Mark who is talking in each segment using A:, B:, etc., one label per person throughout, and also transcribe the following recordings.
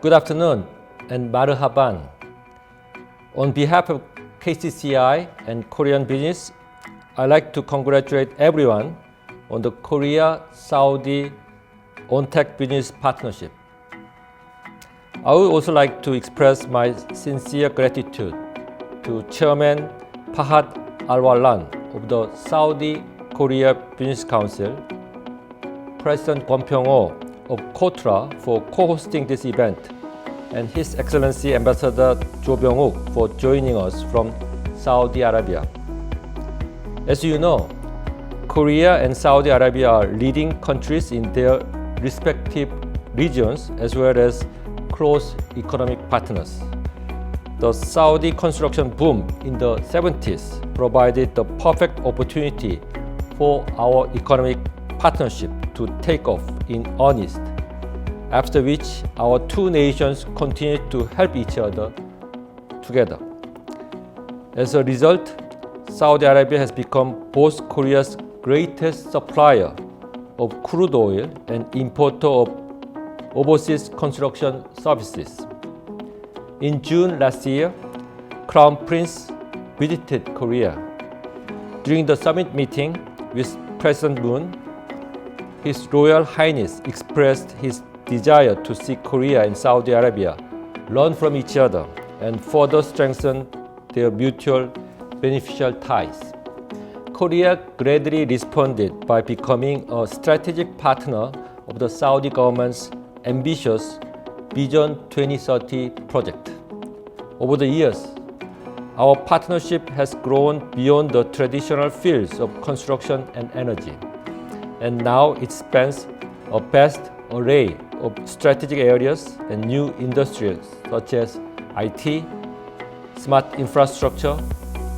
A: Good afternoon and marhaban. On behalf of KCCI and Korean business, I'd like to congratulate everyone on the Korea-Saudi on-tech business partnership. I would also like to express my sincere gratitude to Chairman Fahad Al-Wallan of the Saudi Korea Business Council, President Kwon Pyong-ho of KOTRA for co-hosting this event, and His Excellency Ambassador Jo Byung-wook for joining us from Saudi Arabia. As you know, Korea and Saudi Arabia are leading countries in their respective regions as well as close economic partners. The Saudi construction boom in the 70s provided the perfect opportunity for our economic partnership to take off in earnest, after which our two nations continued to help each other together. As a result, Saudi Arabia has become both Korea's greatest supplier of crude oil and importer of overseas construction services. In June last year, Crown Prince visited Korea. During the summit meeting with President Moon, His Royal Highness expressed his desire to see Korea and Saudi Arabia learn from each other and further strengthen their mutual beneficial ties. Korea gladly responded by becoming a strategic partner of the Saudi government's ambitious Vision 2030 project. Over the years, our partnership has grown beyond the traditional fields of construction and energy, and now it spans a vast array of strategic areas and new industries such as IT, smart infrastructure,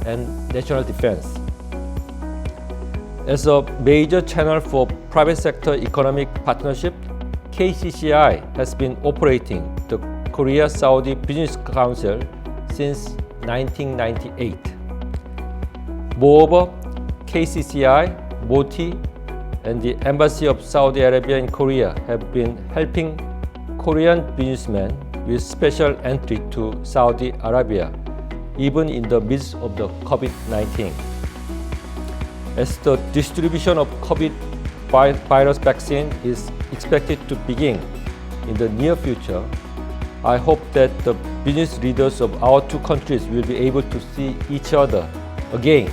A: and national defense. As a major channel for private sector economic partnership, KCCI has been operating the Korea-Saudi Business Council since 1998. Moreover, KCCI, MOTI, and the Embassy of Saudi Arabia in Korea have been helping Korean businessmen with special entry to Saudi Arabia, even in the midst of the COVID-19. As the distribution of COVID virus vaccine is expected to begin in the near future, I hope that the business leaders of our two countries will be able to see each other again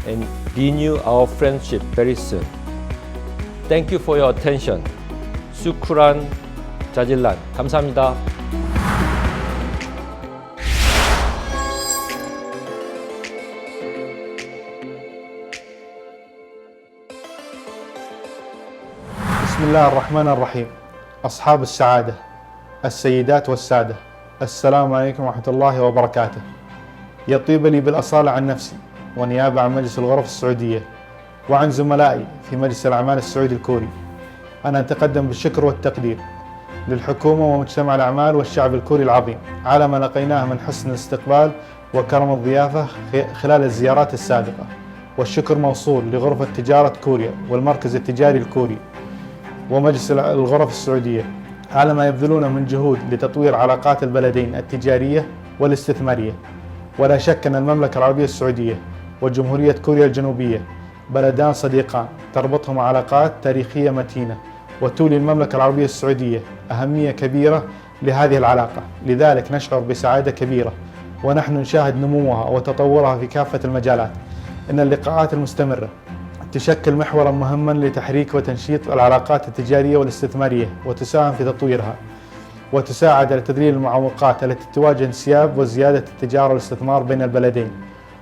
A: and renew our friendship very soon. Thank you for your attention. Shukran jazilan. 감사합니다.
B: بسم الله الرحمن الرحيم. أصحاب السعادة، السيدات والسادة، السلام عليكم ورحمة الله وبركاته. يطيب لي بالأصالة عن نفسي ونيابة عن مجلس الغرف السعودية وعن زملائي في مجلس الأعمال السعودي الكوري أن أتقدم بالشكر والتقدير للحكومة ومجتمع الأعمال والشعب الكوري العظيم على ما لقيناه من حسن الاستقبال وكرم الضيافة خلال الزيارات السابقة. والشكر موصول لغرفة تجارة كوريا والمركز التجاري الكوري ومجلس الغرف السعودية على ما يبذلونه من جهود لتطوير علاقات البلدين التجارية والاستثمارية. ولا شك أن المملكة العربية السعودية وجمهورية كوريا الجنوبية بلدان صديقان تربطهم علاقات تاريخية متينة، وتولي المملكة العربية السعودية أهمية كبيرة لهذه العلاقة. لذلك نشعر بسعادة كبيرة ونحن نشاهد نموها وتطورها في كافة المجالات. إن اللقاءات المستمرة تشكل محورا مهما لتحريك وتنشيط العلاقات التجارية والاستثمارية وتساهم في تطويرها وتساعد على تذليل المعوقات التي تواجه انسياب وزيادة التجارة والاستثمار بين البلدين.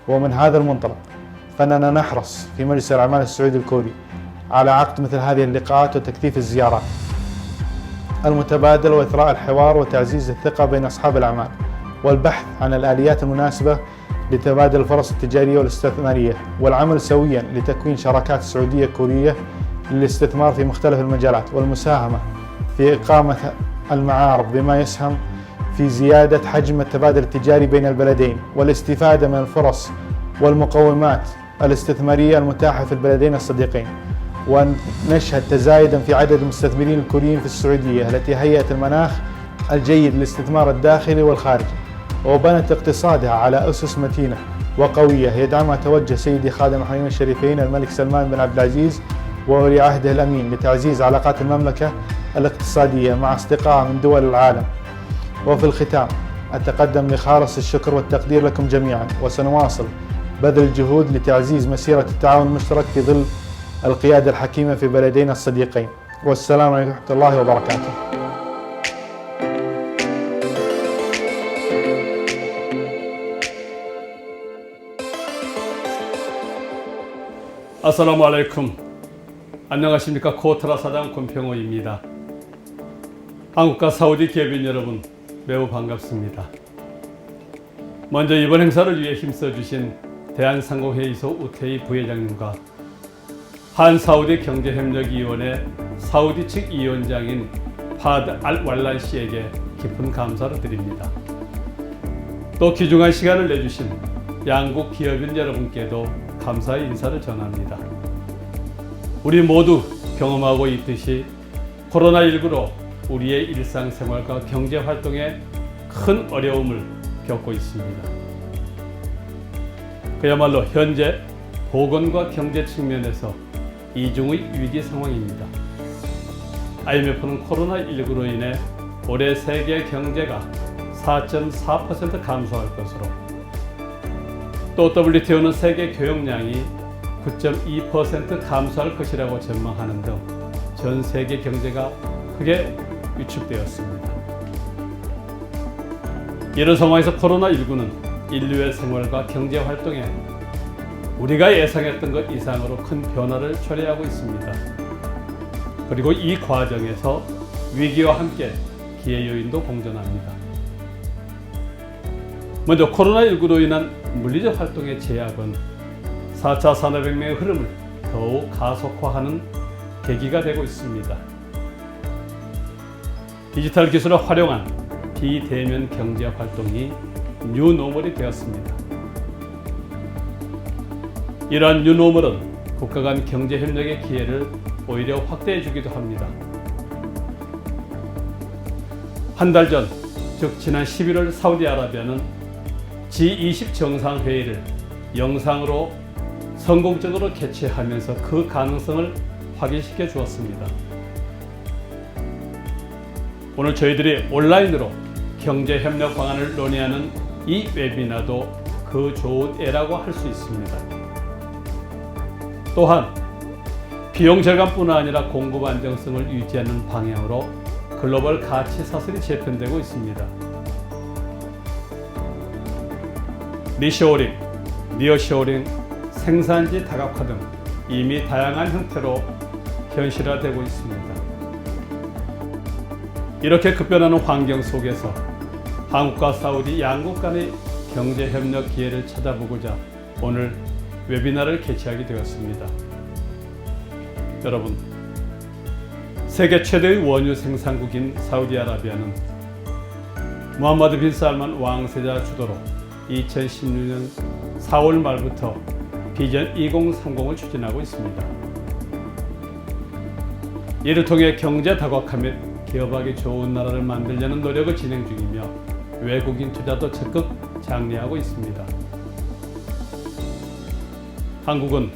B: ومن هذا المنطلق فإننا نحرص في مجلس الأعمال السعودي الكوري على عقد مثل هذه اللقاءات وتكثيف الزيارات المتبادلة وإثراء الحوار وتعزيز الثقة بين أصحاب الأعمال والبحث عن الآليات المناسبة لتبادل الفرص التجارية والاستثمارية والعمل سويا لتكوين شراكات سعودية كورية للاستثمار في مختلف المجالات والمساهمة في إقامة المعارض بما يسهم في زيادة حجم التبادل التجاري بين البلدين والاستفادة من الفرص والمقومات الاستثمارية المتاحة في البلدين الصديقين. ونشهد تزايدا في عدد المستثمرين الكوريين في السعودية التي هيئت المناخ الجيد للاستثمار الداخلي والخارجي، وبنت اقتصادها على أسس متينة وقوية يدعمها توجه سيدي خادم الحرمين الشريفين الملك سلمان بن عبد العزيز وولي عهده الأمين لتعزيز علاقات المملكة الاقتصادية مع أصدقائها من دول العالم. وفي الختام أتقدم بخالص الشكر والتقدير لكم جميعا، وسنواصل بذل الجهود لتعزيز مسيرة التعاون المشترك في ظل القيادة الحكيمة في بلدينا الصديقين. والسلام عليكم ورحمة الله وبركاته.
C: 아살라무 알라이쿰. 안녕하십니까. 코트라 사장 권평호입니다. 한국과 사우디 기업인 여러분, 매우 반갑습니다. 먼저 이번 행사를 위해 힘써주신 대한상공회의소 우태희 부회장님과 한사우디 경제협력위원회 사우디 측 위원장인 파드 알왈란 씨에게 깊은 감사를 드립니다. 또 귀중한 시간을 내주신 양국 기업인 여러분께도 감사의 인사를 전합니다. 우리 모두 경험하고 있듯이 코로나19로 우리의 일상생활과 경제활동에 큰 어려움을 겪고 있습니다. 그야말로 현재 보건과 경제 측면에서 이중의 위기 상황입니다. IMF는 코로나19로 인해 올해 세계 경제가 4.4% 감소할 것으로, 또 WTO는 세계 교역량이 9.2% 감소할 것이라고 전망하는 등 전 세계 경제가 크게 위축되었습니다. 이런 상황에서 코로나19는 인류의 생활과 경제 활동에 우리가 예상했던 것 이상으로 큰 변화를 초래하고 있습니다. 그리고 이 과정에서 위기와 함께 기회 요인도 공존합니다. 먼저 코로나19로 인한 물리적 활동의 제약은 4차 산업혁명의 흐름을 더욱 가속화하는 계기가 되고 있습니다. 디지털 기술을 활용한 비대면 경제 활동이 뉴노멀이 되었습니다. 이러한 뉴노멀은 국가 간 경제 협력의 기회를 오히려 확대해 주기도 합니다. 한 달 전, 즉 지난 11월 사우디아라비아는 G20 정상회의를 영상으로 성공적으로 개최하면서 그 가능성을 확인시켜 주었습니다. 오늘 저희들이 온라인으로 경제협력 방안을 논의하는 이 웨비나도 그 좋은 예라고 할 수 있습니다. 또한 비용 절감뿐 아니라 공급 안정성을 유지하는 방향으로 글로벌 가치 사슬이 재편되고 있습니다. 리쇼어링, 니어쇼어링, 생산지 다각화 등 이미 다양한 형태로 현실화되고 있습니다. 이렇게 급변하는 환경 속에서 한국과 사우디 양국 간의 경제협력 기회를 찾아보고자 오늘 웨비나를 개최하게 되었습니다. 여러분, 세계 최대의 원유 생산국인 사우디아라비아는 무함마드 빈 살만 왕세자 주도로 2016년 4월 말부터 비전 2030을 추진하고 있습니다. 이를 통해 경제 다각화 및 기업하기 좋은 나라를 만들려는 노력을 진행 중이며 외국인 투자도 적극 장려하고 있습니다. 한국은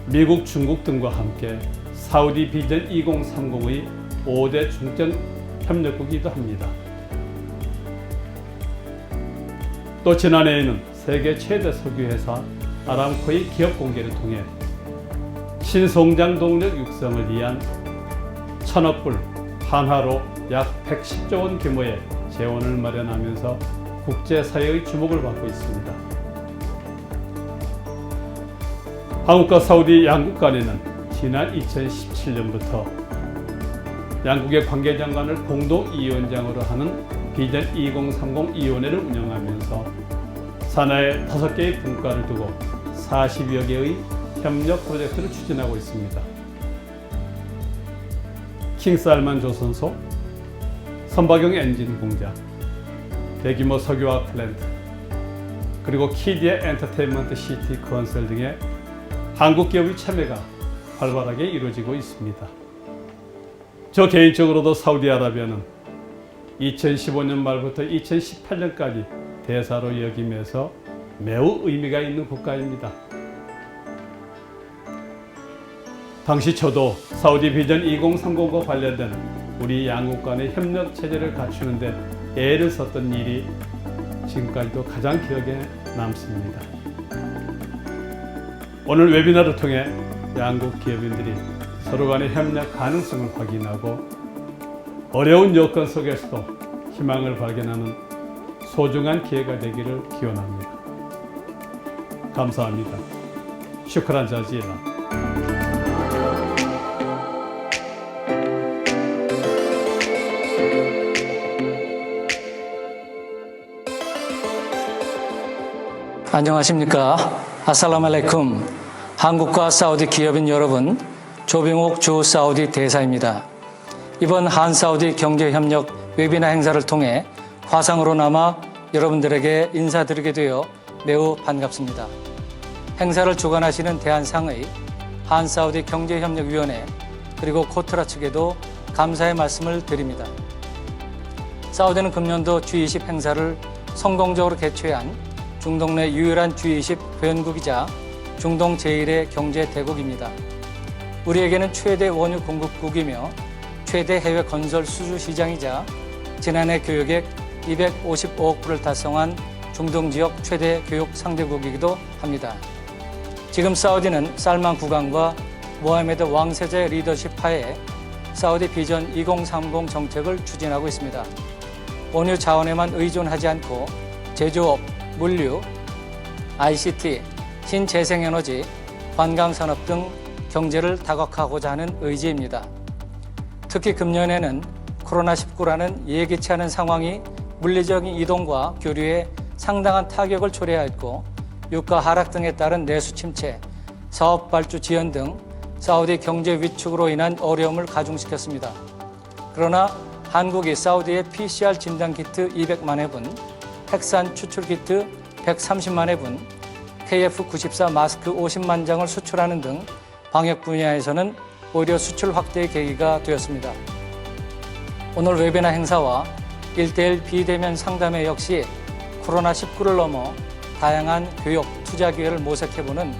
C: 미국, 중국 등과 함께 사우디 비전 2030의 5대 중점 협력국이기도 합니다. 또 지난해에는 세계 최대 석유회사 아람코의 기업 공개를 통해 신성장 동력 육성을 위한 1,000억 불, 한화로 약 110조 원 규모의 재원을 마련하면서 국제사회의 주목을 받고 있습니다. 한국과 사우디 양국 간에는 지난 2017년부터 양국의 관계장관을 공동위원장으로 하는 비전 2030 위원회를 운영하면서 산하에 5개의 분과를 두고 40여 개의 협력 프로젝트를 추진하고 있습니다. 킹살만 조선소, 선박용 엔진 공장, 대규모 석유화학 플랜트, 그리고 키디아 엔터테인먼트 시티 건설 등의 한국 기업의 참여가 활발하게 이루어지고 있습니다. 저 개인적으로도 사우디아라비아는 2015년 말부터 2018년까지 대사로 역임해서 매우 의미가 있는 국가입니다. 당시 저도 사우디 비전 2030과 관련된 우리 양국 간의 협력 체제를 갖추는 데 애를 썼던 일이 지금까지도 가장 기억에 남습니다. 오늘 웨비나를 통해 양국 기업인들이 서로 간의 협력 가능성을 확인하고 어려운 여건 속에서도 희망을 발견하는 소중한 기회가 되기를 기원합니다. 감사합니다. 슈크란 자지라.
D: 안녕하십니까. 아살라말레쿰. 한국과 사우디 기업인 여러분, 조병욱 주 사우디 대사입니다. 이번 한사우디 경제협력 웨비나 행사를 통해 화상으로 남아 여러분들에게 인사드리게 되어 매우 반갑습니다. 행사를 주관하시는 대한상의 한사우디 경제협력위원회 그리고 코트라 측에도 감사의 말씀을 드립니다. 사우디는 금년도 G20 행사를 성공적으로 개최한 중동 내 유일한 G20 회원국이자 중동 제1의 경제 대국입니다. 우리에게는 최대 원유 공급국이며 최대 해외 건설 수주 시장이자 지난해 교역액 255억 불을 달성한 중동 지역 최대 교육 상대국이기도 합니다. 지금 사우디는 살만 국왕과 모하메드 왕세자의 리더십 하에 사우디 비전 2030 정책을 추진하고 있습니다. 원유 자원에만 의존하지 않고 제조업, 물류, ICT, 신재생에너지, 관광산업 등 경제를 다각화하고자 하는 의지입니다. 특히 금년에는 코로나19라는 예기치 않은 상황이 물리적인 이동과 교류에 상당한 타격을 초래하였고 유가 하락 등에 따른 내수 침체, 사업 발주 지연 등 사우디 경제 위축으로 인한 어려움을 가중시켰습니다. 그러나 한국이 사우디에 PCR 진단키트 200만 회분, 핵산 추출키트 130만 회분, KF94 마스크 50만 장을 수출하는 등 방역 분야에서는 오히려 수출 확대의 계기가 되었습니다. 오늘 웨비나 행사와 1:1 비대면 상담회 역시 코로나19를 넘어 다양한 교육, 투자 기회를 모색해보는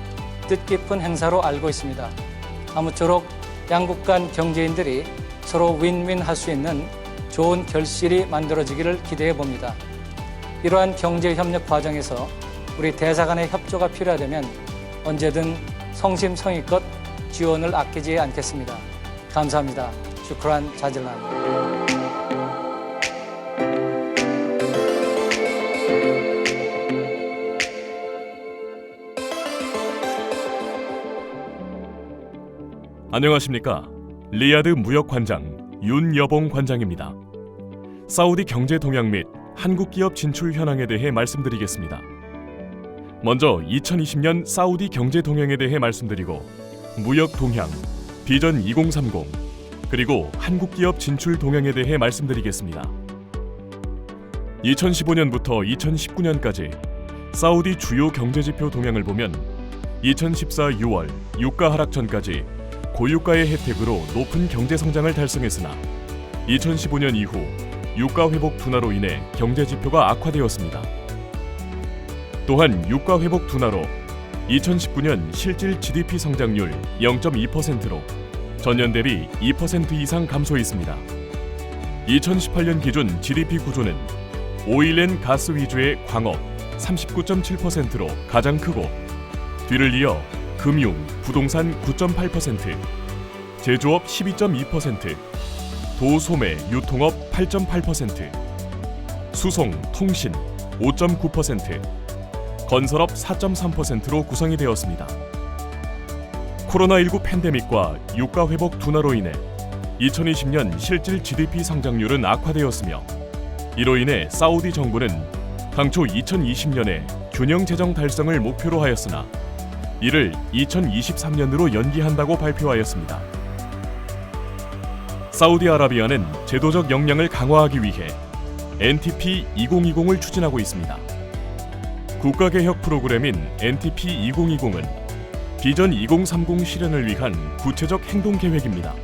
D: 뜻깊은 행사로 알고 있습니다. 아무쪼록 양국 간 경제인들이 서로 윈윈 할 수 있는 좋은 결실이 만들어지기를 기대해 봅니다. 이러한 경제협력 과정에서 우리 대사 간의 협조가 필요하다면 언제든 성심성의껏 지원을 아끼지 않겠습니다. 감사합니다. 슈크란 자질란.
E: 안녕하십니까. 리야드 무역관장 윤여봉 관장입니다. 사우디 경제 동향 및 한국 기업 진출 현황에 대해 말씀드리겠습니다. 먼저 2020년 사우디 경제 동향에 대해 말씀드리고 무역 동향, 비전 2030, 그리고 한국 기업 진출 동향에 대해 말씀드리겠습니다. 2015년부터 2019년까지 사우디 주요 경제지표 동향을 보면 2014 6월 유가 하락 전까지 고유가의 혜택으로 높은 경제성장을 달성했으나 2015년 이후 유가 회복 둔화로 인해 경제지표가 악화되었습니다. 또한 유가 회복 둔화로 2019년 실질 GDP 성장률 0.2%로 전년 대비 2% 이상 감소했습니다. 2018년 기준 GDP 구조는 오일 앤 가스 위주의 광업 39.7%로 가장 크고 뒤를 이어 금융, 부동산 9.8%, 제조업 12.2%, 도소매, 유통업 8.8%, 수송, 통신 5.9%, 건설업 4.3%로 구성이 되었습니다. 코로나19 팬데믹과 유가 회복 둔화로 인해 2020년 실질 GDP 성장률은 악화되었으며 이로 인해 사우디 정부는 당초 2020년에 균형 재정 달성을 목표로 하였으나 이를 2023년으로 연기한다고 발표하였습니다. 사우디아라비아는 제도적 역량을 강화하기 위해 NTP 2020을 추진하고 있습니다. 국가개혁 프로그램인 NTP 2020은 비전 2030 실현을 위한 구체적 행동계획입니다.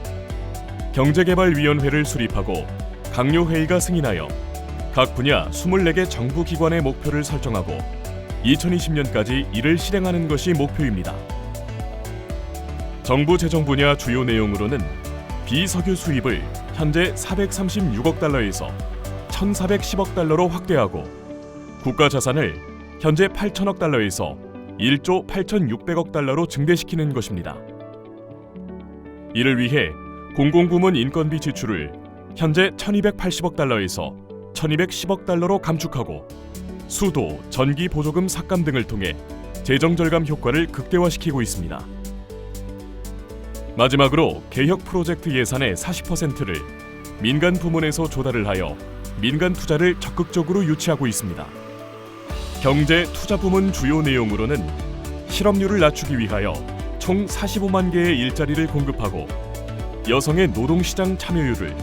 E: 경제개발위원회를 수립하고 강요회의가 승인하여 각 분야 24개 정부 기관의 목표를 설정하고 2020년까지 이를 실행하는 것이 목표입니다. 정부 재정 분야 주요 내용으로는 비석유 수입을 현재 436억 달러에서 1,410억 달러로 확대하고 국가 자산을 현재 8천억 달러에서 1조 8,600억 달러로 증대시키는 것입니다. 이를 위해 공공부문 인건비 지출을 현재 1,280억 달러에서 1,210억 달러로 감축하고 수도, 전기 보조금 삭감 등을 통해 재정 절감 효과를 극대화시키고 있습니다. 마지막으로 개혁 프로젝트 예산의 40%를 민간 부문에서 조달을 하여 민간 투자를 적극적으로 유치하고 있습니다. 경제 투자 부문 주요 내용으로는 실업률을 낮추기 위하여 총 45만 개의 일자리를 공급하고 여성의 노동시장 참여율을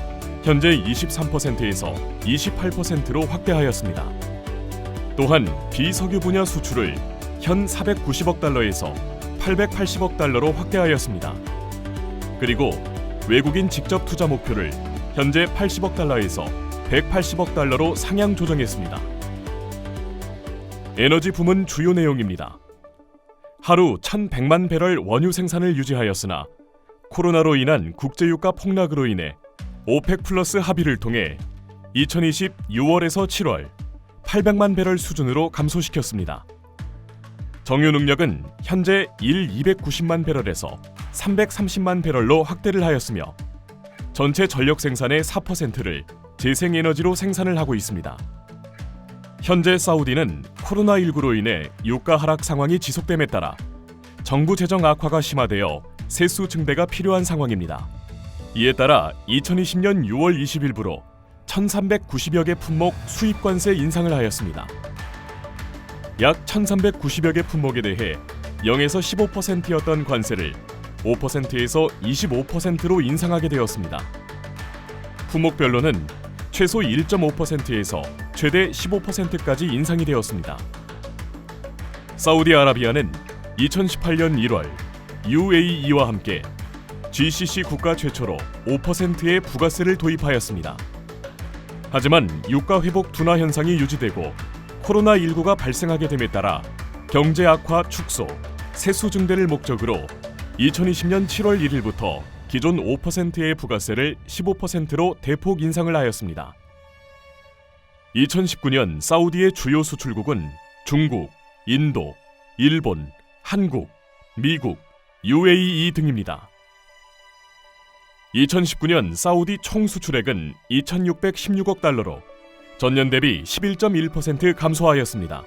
E: 현재 23%에서 28%로 확대하였습니다. 또한 비석유 분야 수출을 현 490억 달러에서 880억 달러로 확대하였습니다. 그리고 외국인 직접 투자 목표를 현재 80억 달러에서 180억 달러로 상향 조정했습니다. 에너지 부문 주요 내용입니다. 하루 1,100만 배럴 원유 생산을 유지하였으나 코로나로 인한 국제유가 폭락으로 인해 오펙 플러스 합의를 통해 2020 6월에서 7월 800만 배럴 수준으로 감소시켰습니다. 정유 능력은 현재 290만 배럴에서 330만 배럴로 확대를 하였으며 전체 전력 생산의 4%를 재생에너지로 생산을 하고 있습니다. 현재 사우디는 코로나19로 인해 유가 하락 상황이 지속됨에 따라 정부 재정 악화가 심화되어 세수 증대가 필요한 상황입니다. 이에 따라 2020년 6월 20일부로 1,390여 개 품목 수입 관세 인상을 하였습니다. 약 1,390여 개 품목에 대해 0에서 15%였던 관세를 5%에서 25%로 인상하게 되었습니다. 품목별로는 최소 1.5%에서 최대 15%까지 인상이 되었습니다. 사우디아라비아는 2018년 1월 UAE와 함께 GCC 국가 최초로 5%의 부가세를 도입하였습니다. 하지만 유가 회복 둔화 현상이 유지되고 코로나19가 발생하게 됨에 따라 경제 악화 축소, 세수 증대를 목적으로 2020년 7월 1일부터 기존 5%의 부가세를 15%로 대폭 인상을 하였습니다. 2019년 사우디의 주요 수출국은 중국, 인도, 일본, 한국, 미국, UAE 등입니다. 2019년 사우디 총 수출액은 2,616억 달러로 전년 대비 11.1% 감소하였습니다.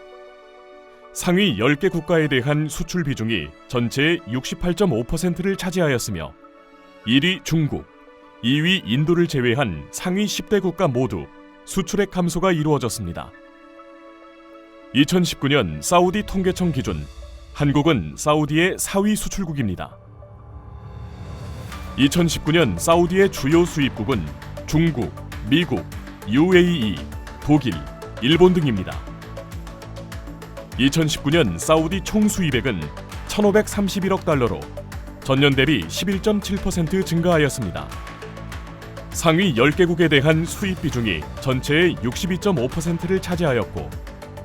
E: 상위 10개 국가에 대한 수출 비중이 전체의 68.5%를 차지하였으며 1위 중국, 2위 인도를 제외한 상위 10대 국가 모두 수출액 감소가 이루어졌습니다. 2019년 사우디 통계청 기준 한국은 사우디의 4위 수출국입니다. 2019년 사우디의 주요 수입국은 중국, 미국, UAE, 독일, 일본 등입니다. 2019년 사우디 총 수입액은 1,531억 달러로 전년 대비 11.7% 증가하였습니다. 상위 10개국에 대한 수입 비중이 전체의 62.5%를 차지하였고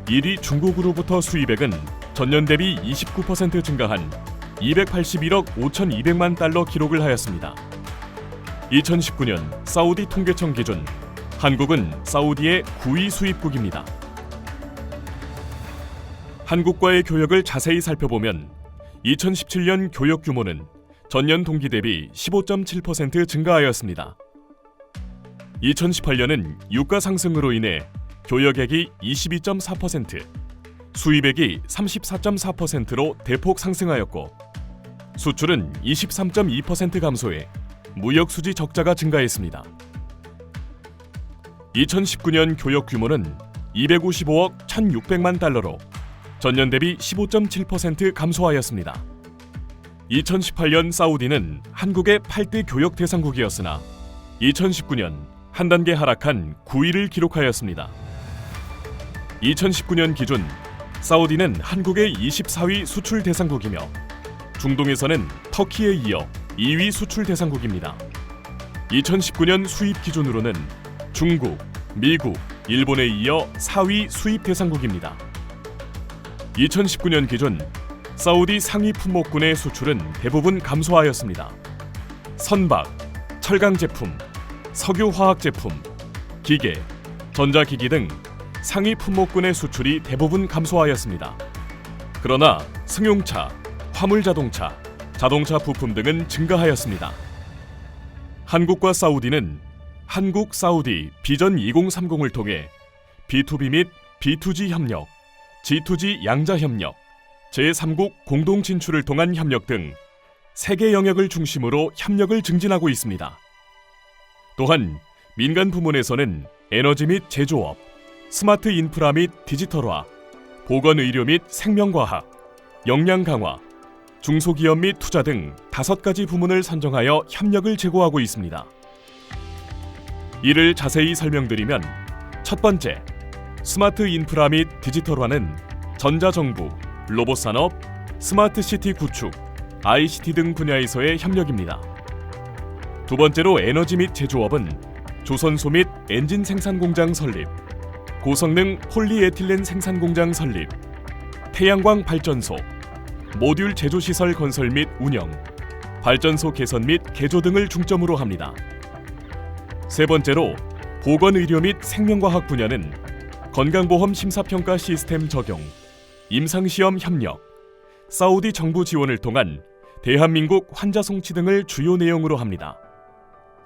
E: 1위 중국으로부터 수입액은 전년 대비 29% 증가한 281억 5,200만 달러 기록을 하였습니다. 2019년 사우디 통계청 기준 한국은 사우디의 9위 수입국입니다. 한국과의 교역을 자세히 살펴보면 2017년 교역 규모는 전년 동기 대비 15.7% 증가하였습니다. 2018년은 유가 상승으로 인해 교역액이 22.4%, 수입액이 34.4%로 대폭 상승하였고 수출은 23.2% 감소해 무역 수지 적자가 증가했습니다. 2019년 교역 규모는 255억 1,600만 달러로 전년 대비 15.7% 감소하였습니다. 2018년 사우디는 한국의 8대 교역 대상국이었으나 2019년 한 단계 하락한 9위를 기록하였습니다. 2019년 기준 사우디는 한국의 24위 수출 대상국이며 중동에서는 터키에 이어 2위 수출 대상국입니다. 2019년 수입 기준으로는 중국, 미국, 일본에 이어 4위 수입 대상국입니다. 2019년 기준 사우디 상위 품목군의 수출은 대부분 감소하였습니다. 선박, 철강 제품, 석유 화학 제품, 기계, 전자기기 등 상위 품목군의 수출이 대부분 감소하였습니다. 그러나 승용차, 화물자동차, 자동차 부품 등은 증가하였습니다. 한국과 사우디는 한국 사우디 비전 2030을 통해 B2B 및 B2G 협력, G2G 양자 협력, 제3국 공동 진출을 통한 협력 등 세계 영역을 중심으로 협력을 증진하고 있습니다. 또한 민간 부문에서는 에너지 및 제조업, 스마트 인프라 및 디지털화, 보건의료 및 생명과학, 역량 강화, 중소기업 및 투자 등 5가지 부문을 선정하여 협력을 제고하고 있습니다. 이를 자세히 설명드리면 첫 번째, 스마트 인프라 및 디지털화는 전자정부, 로봇산업, 스마트시티 구축, ICT 등 분야에서의 협력입니다. 두 번째로 에너지 및 제조업은 조선소 및 엔진 생산 공장 설립, 고성능 폴리에틸렌 생산 공장 설립, 태양광 발전소, 모듈 제조시설 건설 및 운영, 발전소 개선 및 개조 등을 중점으로 합니다. 세 번째로 보건의료 및 생명과학 분야는 건강보험 심사평가 시스템 적용, 임상시험 협력, 사우디 정부 지원을 통한 대한민국 환자 송치 등을 주요 내용으로 합니다.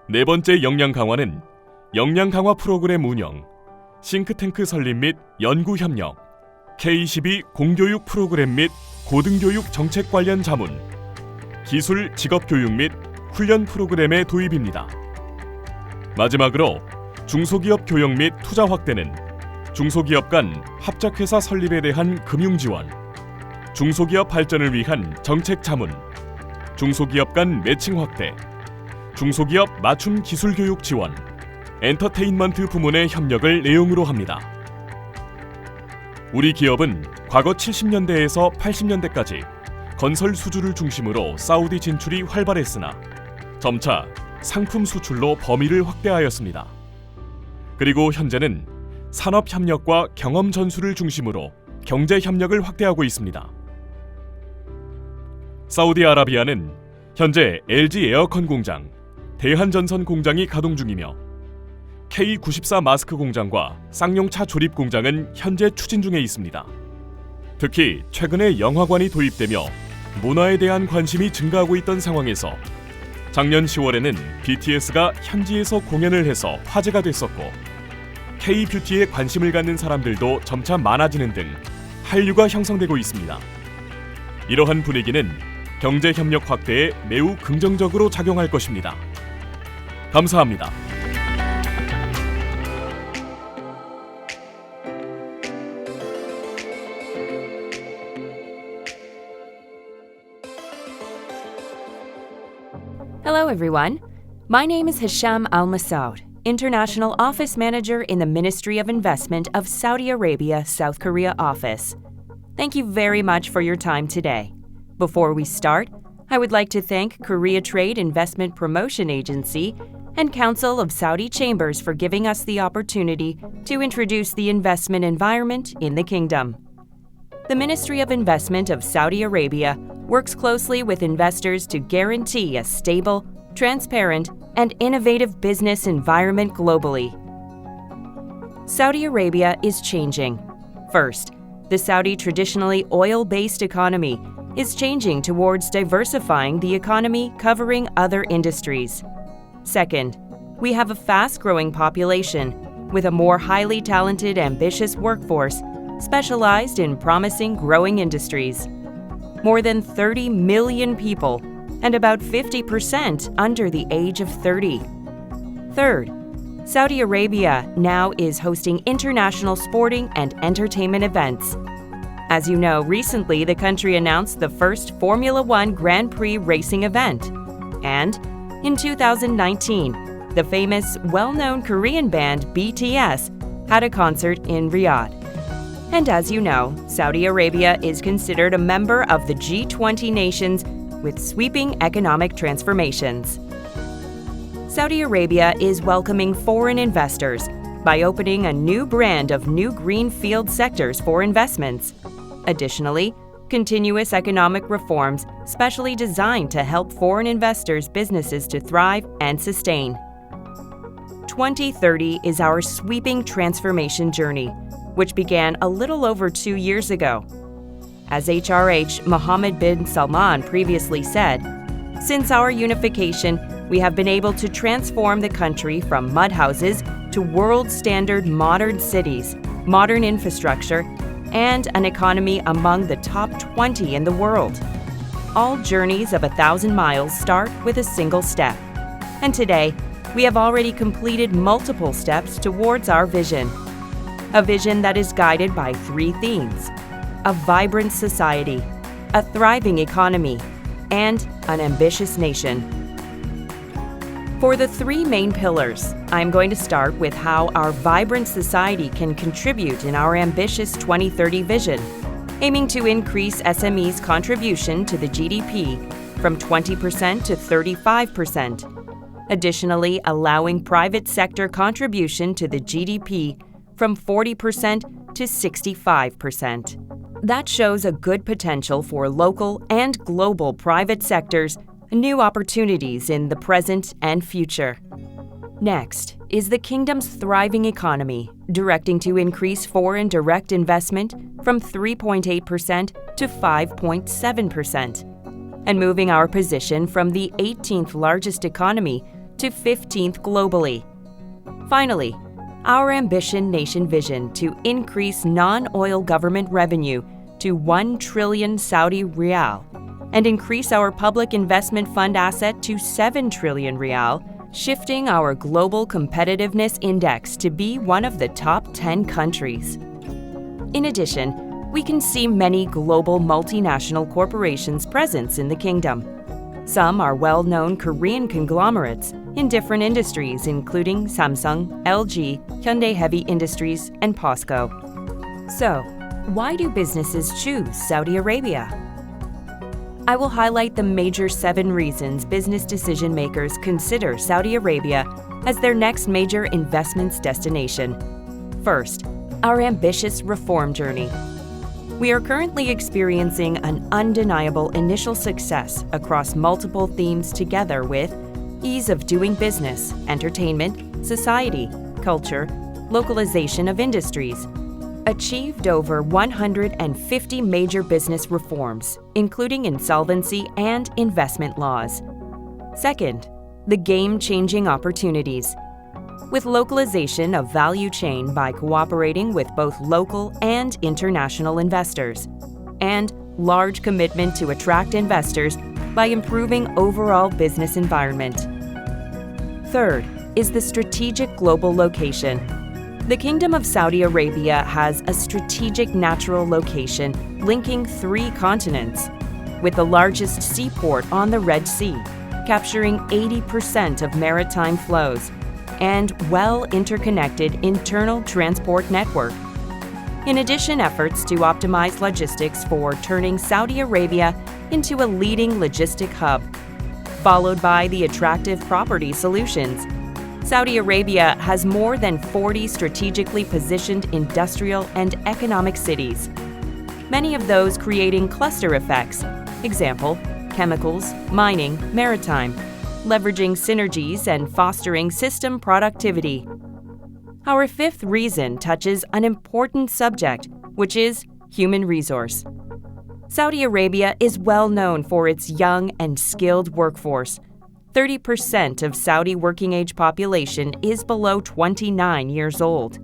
E: 네 번째 역량 강화는 역량 강화 프로그램 운영, 싱크탱크 설립 및 연구 협력, K12 공교육 프로그램 및 고등교육 정책 관련 자문, 기술 직업교육 및 훈련 프로그램의 도입입니다. 마지막으로 중소기업 교역 및 투자 확대는 중소기업 간 합작회사 설립에 대한 금융 지원, 중소기업 발전을 위한 정책 자문, 중소기업 간 매칭 확대, 중소기업 맞춤 기술 교육 지원, 엔터테인먼트 부문의 협력을 내용으로 합니다. 우리 기업은 과거 70년대에서 80년대까지 건설 수주를 중심으로 사우디 진출이 활발했으나 점차 상품 수출로 범위를 확대하였습니다. 그리고 현재는 산업 협력과 경험 전수를 중심으로 경제 협력을 확대하고 있습니다. 사우디아라비아는 현재 LG 에어컨 공장, 대한전선 공장이 가동 중이며 K94 마스크 공장과 쌍용차 조립 공장은 현재 추진 중에 있습니다. 특히 최근에 영화관이 도입되며 문화에 대한 관심이 증가하고 있던 상황에서 작년 10월에는 BTS가 현지에서 공연을 해서 화제가 됐었고 K-뷰티에 관심을 갖는 사람들도 점차 많아지는 등 한류가 형성되고 있습니다. 이러한 분위기는 경제 협력 확대에 매우 긍정적으로 작용할 것입니다. 감사합니다.
F: Hello, everyone. My name is Hisham Al-Masoud, International Office Manager in the Ministry of Investment of Saudi Arabia, South Korea Office. Thank you very much for your time today. Before we start, I would like to thank Korea Trade Investment Promotion Agency and Council of Saudi Chambers for giving us the opportunity to introduce the investment environment in the kingdom. The Ministry of Investment of Saudi Arabia works closely with investors to guarantee a stable, transparent, and innovative business environment globally. Saudi Arabia is changing. First, the Saudi traditionally oil-based economy is changing towards diversifying the economy covering other industries. Second, we have a fast-growing population with a more highly talented, ambitious workforce specialized in promising growing industries. More than 30 million people, and about 50% under the age of 30. Third, Saudi Arabia now is hosting international sporting and entertainment events. As you know, recently the country announced the first Formula One Grand Prix racing event. And in 2019, the famous, well-known Korean band BTS had a concert in Riyadh. And as you know, Saudi Arabia is considered a member of the G20 nations with sweeping economic transformations. Saudi Arabia is welcoming foreign investors by opening a new brand of new greenfield sectors for investments. Additionally, continuous economic reforms specially designed to help foreign investors' businesses to thrive and sustain. 2030 is our sweeping transformation journey, which began a little over 2 years ago. As HRH Mohammed bin Salman previously said, since our unification, we have been able to transform the country from mud houses to world-standard modern cities, modern infrastructure, and an economy among the top 20 in the world. All journeys of 1,000 miles start with a single step. And today, we have already completed multiple steps towards our vision. A vision that is guided by 3 themes: a vibrant society, a thriving economy, and an ambitious nation. For the 3 main pillars, I'm going to start with how our vibrant society can contribute in our ambitious 2030 vision, aiming to increase SMEs' contribution to the GDP from 20% to 35%. Additionally, allowing private sector contribution to the GDP from 40% to 65%. That shows a good potential for local and global private sectors, new opportunities in the present and future. Next is the kingdom's thriving economy, directing to increase foreign direct investment from 3.8% to 5.7%, and moving our position from the 18th largest economy to 15th globally. Finally, our ambition nation vision to increase non-oil government revenue to 1 trillion Saudi Riyal and increase our public investment fund asset to 7 trillion Riyal, shifting our global competitiveness index to be one of the top 10 countries. In addition, we can see many global multinational corporations' presence in the kingdom. Some are well-known Korean conglomerates in different industries, including Samsung, LG, Hyundai Heavy Industries, and POSCO. So, why do businesses choose Saudi Arabia? I will highlight the major 7 reasons business decision makers consider Saudi Arabia as their next major investments destination. First, our ambitious reform journey. We are currently experiencing an undeniable initial success across multiple themes together with ease of doing business, entertainment, society, culture, localization of industries. Achieved over 150 major business reforms, including insolvency and investment laws. Second, the game-changing opportunities. With localization of value chain by cooperating with both local and international investors, and large commitment to attract investors by improving overall business environment. Third is the strategic global location. The Kingdom of Saudi Arabia has a strategic natural location linking 3 continents, with the largest seaport on the Red Sea, capturing 80% of maritime flows, and well-interconnected internal transport network. In addition, efforts to optimize logistics for turning Saudi Arabia into a leading logistic hub, followed by the attractive property solutions. Saudi Arabia has more than 40 strategically positioned industrial and economic cities, many of those creating cluster effects, example, chemicals, mining, maritime, leveraging synergies and fostering system productivity. Our 5th reason touches an important subject, which is human resource. Saudi Arabia is well known for its young and skilled workforce. 30% of Saudi working-age population is below 29 years old.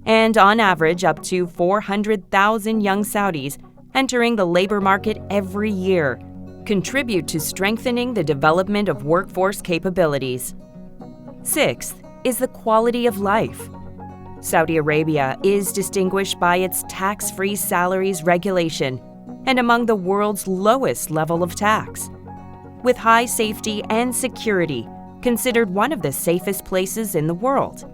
F: And on average, up to 400,000 young Saudis entering the labor market every year contribute to strengthening the development of workforce capabilities. 6th is the quality of life. Saudi Arabia is distinguished by its tax-free salaries regulation and among the world's lowest level of tax, with high safety and security, considered one of the safest places in the world.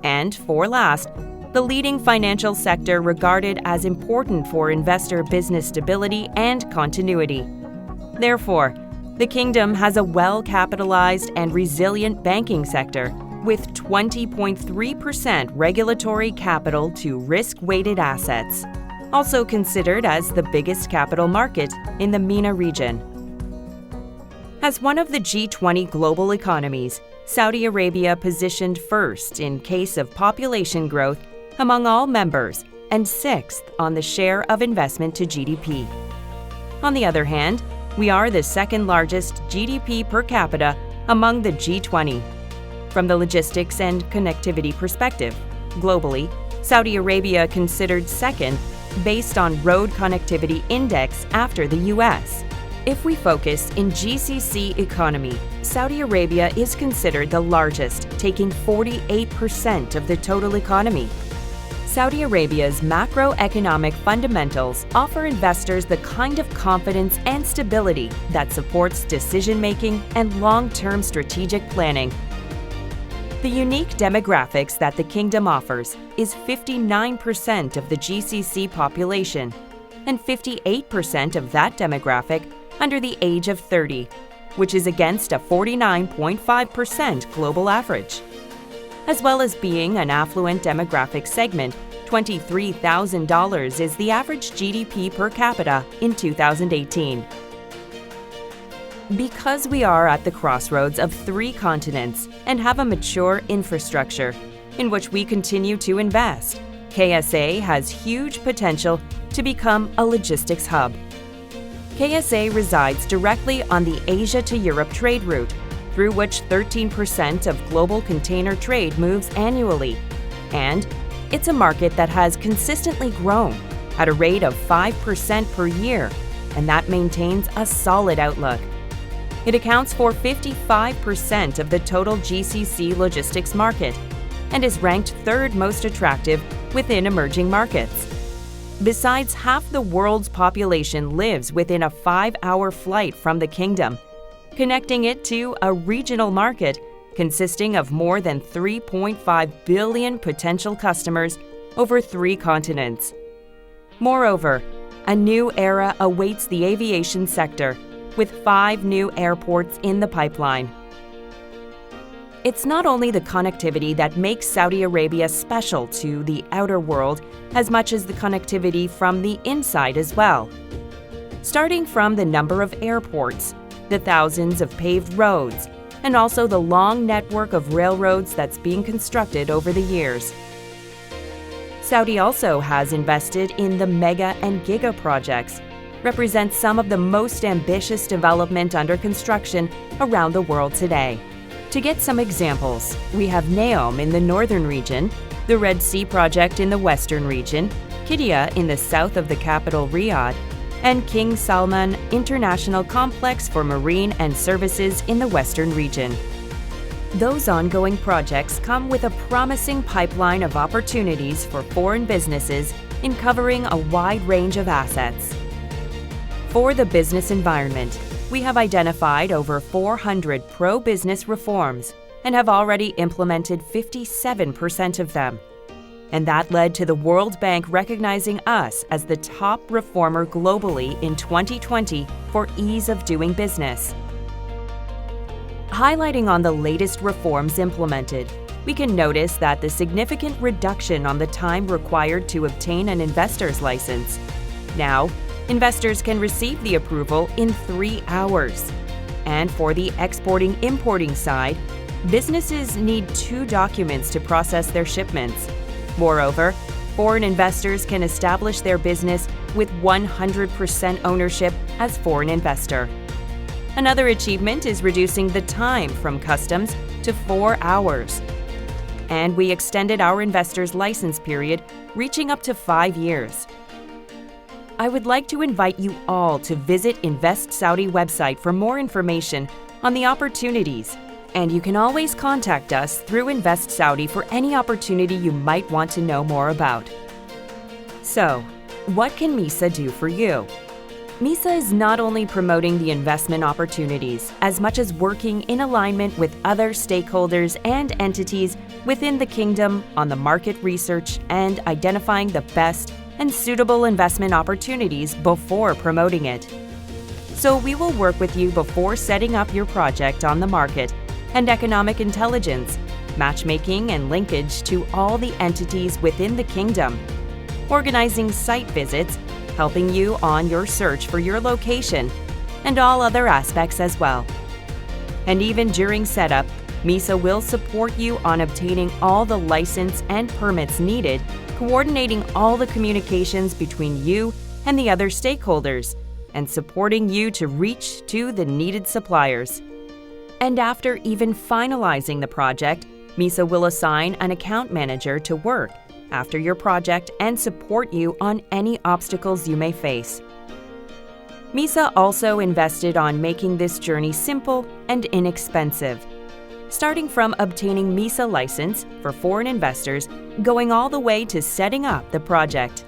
F: And for last, the leading financial sector regarded as important for investor business stability and continuity. Therefore, The kingdom has a well-capitalized and resilient banking sector with 20.3% regulatory capital to risk-weighted assets, also considered as the biggest capital market in the MENA region. As one of the G20 global economies, Saudi Arabia positioned first in case of population growth among all members and sixth on the share of investment to GDP. On the other hand, we are the second largest GDP per capita among the G20. From the logistics and connectivity perspective, globally, Saudi Arabia considered second based on road connectivity index after the US. If we focus in GCC economy, Saudi Arabia is considered the largest, taking 48% of the total economy. Saudi Arabia's macroeconomic fundamentals offer investors the kind of confidence and stability that supports decision-making and long-term strategic planning. The unique demographics that the kingdom offers is 59% of the GCC population, and 58% of that demographic under the age of 30, which is against a 49.5% global average. As well as being an affluent demographic segment, $23,000 is the average GDP per capita in 2018. Because we are at the crossroads of 3 continents and have a mature infrastructure in which we continue to invest, KSA has huge potential to become a logistics hub. KSA resides directly on the Asia to Europe trade route, through which 13% of global container trade moves annually. And it's a market that has consistently grown at a rate of 5% per year, and that maintains a solid outlook. It accounts for 55% of the total GCC logistics market and is ranked 3rd most attractive within emerging markets. Besides, half the world's population lives within a 5-hour flight from the kingdom, connecting it to a regional market consisting of more than 3.5 billion potential customers over 3 continents. Moreover, a new era awaits the aviation sector, with 5 new airports in the pipeline. It's not only the connectivity that makes Saudi Arabia special to the outer world as much as the connectivity from the inside as well. Starting from the number of airports, the thousands of paved roads, and also the long network of railroads that's being constructed over the years. Saudi also has invested in the mega and giga projects, represent some of the most ambitious development under construction around the world today. To get some examples, we have NEOM in the northern region, the Red Sea project in the western region, Qiddiya in the south of the capital Riyadh, and King Salman International Complex for Marine and Services in the western region. Those ongoing projects come with a promising pipeline of opportunities for foreign businesses in covering a wide range of assets. For the business environment, we have identified over 400 pro-business reforms and have already implemented 57% of them. And that led to the World Bank recognizing us as the top reformer globally in 2020 for ease of doing business. Highlighting on the latest reforms implemented, we can notice that the significant reduction on the time required to obtain an investor's license. Now, investors can receive the approval in 3 hours. And for the exporting-importing side, businesses need 2 documents to process their shipments. Moreover, foreign investors can establish their business with 100% ownership as foreign investor. Another achievement is reducing the time from customs to 4 hours. And we extended our investors' license period, reaching up to 5 years. I would like to invite you all to visit Invest Saudi website for more information on the opportunities, and you can always contact us through Invest Saudi for any opportunity you might want to know more about. So, what can MISA do for you? MISA is not only promoting the investment opportunities as much as working in alignment with other stakeholders and entities within the kingdom on the market research and identifying the best and suitable investment opportunities before promoting it. So we will work with you before setting up your project on the market, and economic intelligence, matchmaking and linkage to all the entities within the kingdom, organizing site visits, helping you on your search for your location, and all other aspects as well. And even during setup, MISA will support you on obtaining all the license and permits needed, coordinating all the communications between you and the other stakeholders, and supporting you to reach to the needed suppliers. And after even finalizing the project, MISA will assign an account manager to work after your project and support you on any obstacles you may face. MISA also invested on making this journey simple and inexpensive, starting from obtaining MISA license for foreign investors, going all the way to setting up the project.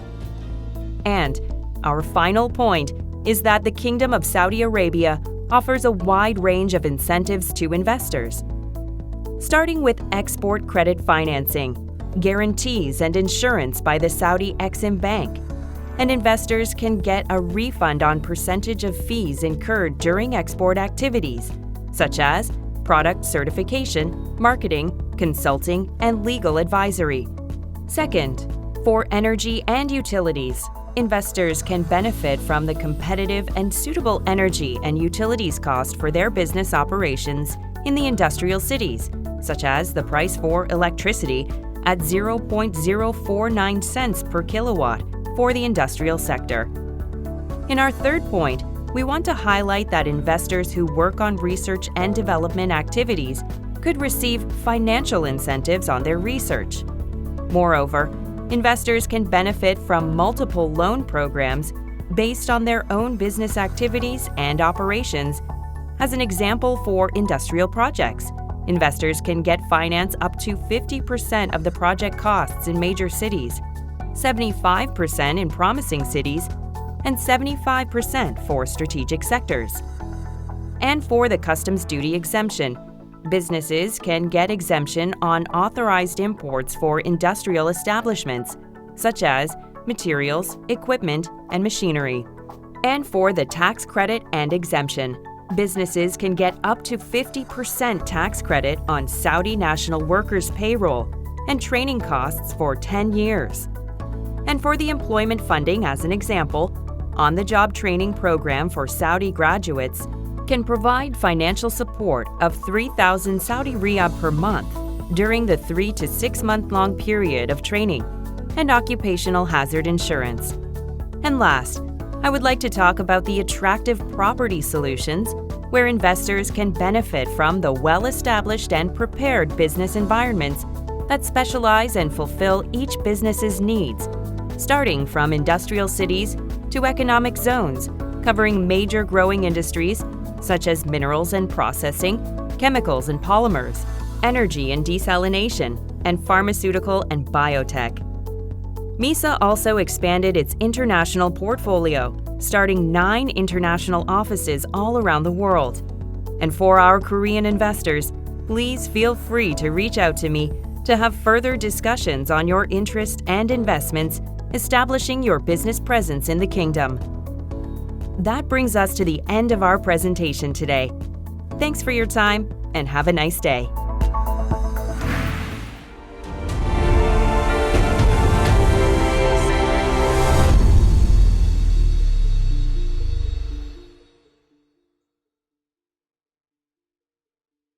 F: And our final point is that the Kingdom of Saudi Arabia offers a wide range of incentives to investors, starting with export credit financing, guarantees and insurance by the Saudi Exim Bank, and investors can get a refund on percentage of fees incurred during export activities, such as product certification, marketing, consulting, and legal advisory. Second, for energy and utilities, investors can benefit from the competitive and suitable energy and utilities cost for their business operations in the industrial cities, such as the price for electricity at 0.049 cents per kilowatt for the industrial sector. In our third point, we want to highlight that investors who work on research and development activities could receive financial incentives on their research. Moreover, investors can benefit from multiple loan programs based on their own business activities and operations. As an example, for industrial projects, investors can get finance up to 50% of the project costs in major cities, 75% in promising cities, and 75% for strategic sectors. And for the customs duty exemption, businesses can get exemption on authorized imports for industrial establishments, such as materials, equipment, and machinery. And for the tax credit and exemption, businesses can get up to 50% tax credit on Saudi national workers' payroll and training costs for 10 years. And for the employment funding, as an example, on-the-job training program for Saudi graduates can provide financial support of 3,000 Saudi riyal per month during the 3 to 6 month long period of training, and occupational hazard insurance. And last, I would like to talk about the attractive property solutions where investors can benefit from the well-established and prepared business environments that specialize and fulfill each business's needs, starting from industrial cities to economic zones, covering major growing industries such as minerals and processing, chemicals and polymers, energy and desalination, and pharmaceutical and biotech. MISA also expanded its international portfolio, starting 9 international offices all around the world. And for our Korean investors, please feel free to reach out to me to have further discussions on your interest and investments establishing your business presence in the kingdom. That brings us to the end of our presentation today. Thanks for your time and have a nice day.